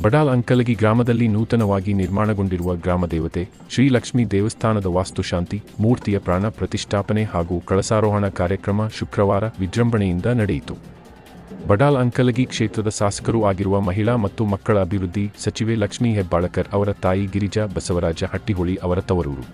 ಬಡಾಲ್ ಅಂಕಲಗಿ ಗ್ರಾಮದಲ್ಲಿ ನೂತನವಾಗಿ ನಿರ್ಮಾಣಗೊಂಡಿರುವ ಗ್ರಾಮದೇವತೆ ಶ್ರೀ ಲಕ್ಷ್ಮೀ ದೇವಸ್ಥಾನದ ವಾಸ್ತುಶಾಂತಿ, ಮೂರ್ತಿಯ ಪ್ರಾಣ ಪ್ರತಿಷ್ಠಾಪನೆ ಹಾಗೂ ಕಳಸಾರೋಹಣ ಕಾರ್ಯಕ್ರಮ ಶುಕ್ರವಾರ ವಿಜೃಂಭಣೆಯಿಂದ ನಡೆಯಿತು. ಬಡಾಲ್ ಅಂಕಲಗಿ ಕ್ಷೇತ್ರದ ಶಾಸಕರೂ ಆಗಿರುವ ಮಹಿಳಾ ಮತ್ತು ಮಕ್ಕಳ ಅಭಿವೃದ್ಧಿ ಸಚಿವೆ ಲಕ್ಷ್ಮೀ ಹೆಬ್ಬಾಳಕರ್ ಅವರ ತಾಯಿ ಗಿರಿಜಾ ಬಸವರಾಜ ಹಟ್ಟಿಹೊಳಿ ಅವರ ತವರೂರು.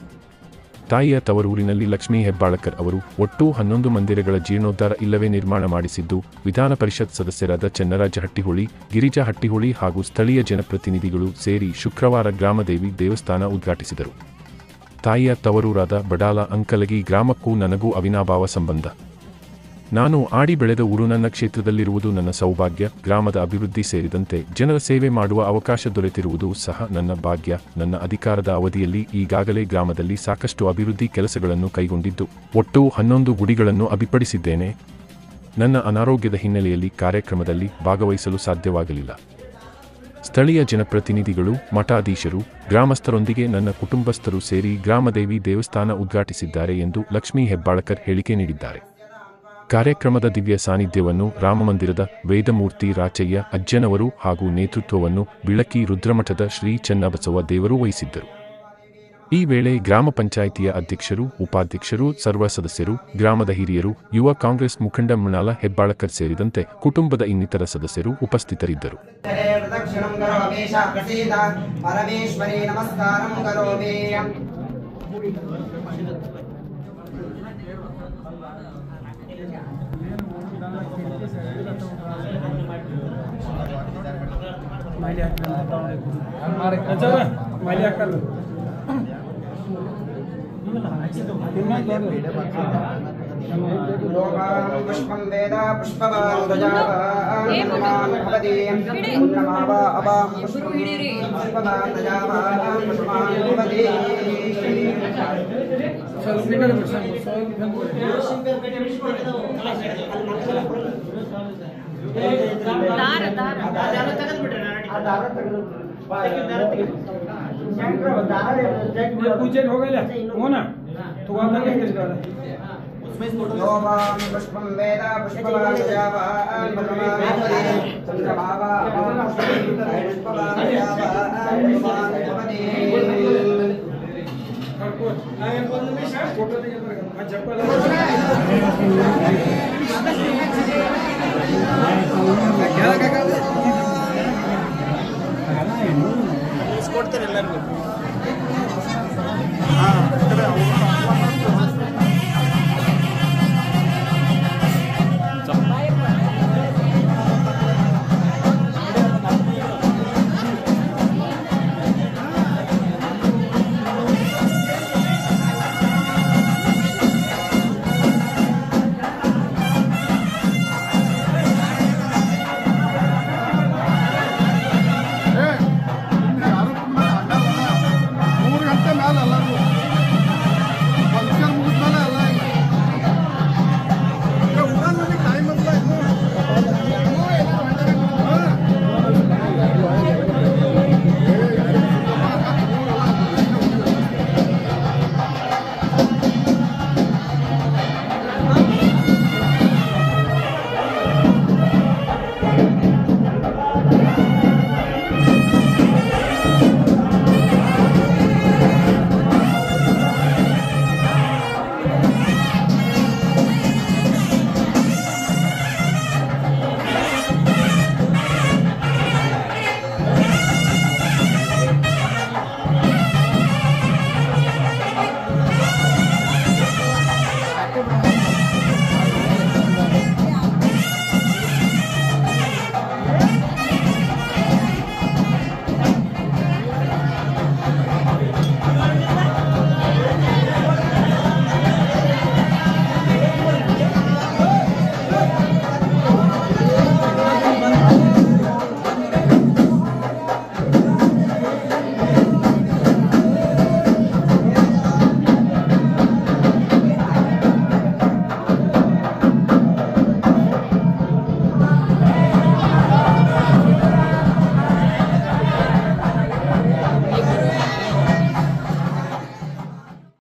ತಾಯಿಯ ತವರೂರಿನಲ್ಲಿ ಲಕ್ಷ್ಮೀ ಹೆಬ್ಬಾಳಕರ್ ಅವರು ಒಟ್ಟು 11 ಮಂದಿರಗಳ ಜೀರ್ಣೋದ್ಧಾರ ಇಲ್ಲವೇ ನಿರ್ಮಾಣ ಮಾಡಿಸಿದ್ದು, ವಿಧಾನ ಪರಿಷತ್ ಸದಸ್ಯರಾದ ಚೆನ್ನರಾಜ ಹಟ್ಟಿಹೊಳಿ, ಗಿರಿಜಾ ಹಟ್ಟಿಹೊಳಿ ಹಾಗೂ ಸ್ಥಳೀಯ ಜನಪ್ರತಿನಿಧಿಗಳು ಸೇರಿ ಶುಕ್ರವಾರ ಗ್ರಾಮದೇವಿ ದೇವಸ್ಥಾನ ಉದ್ಘಾಟಿಸಿದರು. ತಾಯಿಯ ತವರೂರಾದ ಬಡಾಲ ಅಂಕಲಗಿ ಗ್ರಾಮಕ್ಕೂ ನನಗೂ ಅವಿನಾಭಾವ ಸಂಬಂಧ. ನಾನು ಆಡಿ ಬೆಳೆದ ಊರು, ನನ್ನ ಕ್ಷೇತ್ರದಲ್ಲಿರುವುದು ನನ್ನ ಸೌಭಾಗ್ಯ. ಗ್ರಾಮದ ಅಭಿವೃದ್ಧಿ ಸೇರಿದಂತೆ ಜನರ ಸೇವೆ ಮಾಡುವ ಅವಕಾಶ ದೊರೆತಿರುವುದು ಸಹ ನನ್ನ ಭಾಗ್ಯ. ನನ್ನ ಅಧಿಕಾರದ ಅವಧಿಯಲ್ಲಿ ಈಗಾಗಲೇ ಗ್ರಾಮದಲ್ಲಿ ಸಾಕಷ್ಟು ಅಭಿವೃದ್ಧಿ ಕೆಲಸಗಳನ್ನು ಕೈಗೊಂಡಿದ್ದು, ಒಟ್ಟು 11 ಗುಡಿಗಳನ್ನು ಅಭಿಪಡಿಸಿದ್ದೇನೆ. ನನ್ನ ಅನಾರೋಗ್ಯದ ಹಿನ್ನೆಲೆಯಲ್ಲಿ ಕಾರ್ಯಕ್ರಮದಲ್ಲಿ ಭಾಗವಹಿಸಲು ಸಾಧ್ಯವಾಗಲಿಲ್ಲ. ಸ್ಥಳೀಯ ಜನಪ್ರತಿನಿಧಿಗಳು, ಮಠಾಧೀಶರು, ಗ್ರಾಮಸ್ಥರೊಂದಿಗೆ ನನ್ನ ಕುಟುಂಬಸ್ಥರು ಸೇರಿ ಗ್ರಾಮದೇವಿ ದೇವಸ್ಥಾನ ಉದ್ಘಾಟಿಸಿದ್ದಾರೆ ಎಂದು ಲಕ್ಷ್ಮೀ ಹೆಬ್ಬಾಳಕರ್ ಹೇಳಿಕೆ ನೀಡಿದ್ದಾರೆ. ಕಾರ್ಯಕ್ರಮದ ದಿವ್ಯ ಸಾನ್ನಿಧ್ಯವನ್ನು ರಾಮಮಂದಿರದ ವೇದಮೂರ್ತಿ ರಾಚಯ್ಯ ಅಜ್ಜನವರು ಹಾಗೂ ನೇತೃತ್ವವನ್ನು ಬಿಳಕಿ ರುದ್ರಮಠದ ಶ್ರೀ ಚನ್ನಬಸವ ದೇವರು ವಹಿಸಿದ್ದರು. ಈ ವೇಳೆ ಗ್ರಾಮ ಪಂಚಾಯಿತಿಯ ಅಧ್ಯಕ್ಷರು, ಉಪಾಧ್ಯಕ್ಷರು, ಸರ್ವ ಸದಸ್ಯರು, ಗ್ರಾಮದ ಹಿರಿಯರು, ಯುವ ಕಾಂಗ್ರೆಸ್ ಮುಖಂಡ ಮೃಣಾಲ ಹೆಬ್ಬಾಳಕರ್ ಸೇರಿದಂತೆ ಕುಟುಂಬದ ಇನ್ನಿತರ ಸದಸ್ಯರು ಉಪಸ್ಥಿತರಿದ್ದರು. पुष्पं वेद पुष्पवान् गजावान् भवति पुण्यमावा अवां पुष्पवान् गजावान् पुष्पवान् भवति पूजन हो गया हो ना तो योगां पुष्पं वेद पुष्पवान् गजावान् चन्द्रभावा पुष्पवान् गजावान् भवति ಕೊಡ್ತಾರೆ ಎಲ್ಲರಿಗೂ.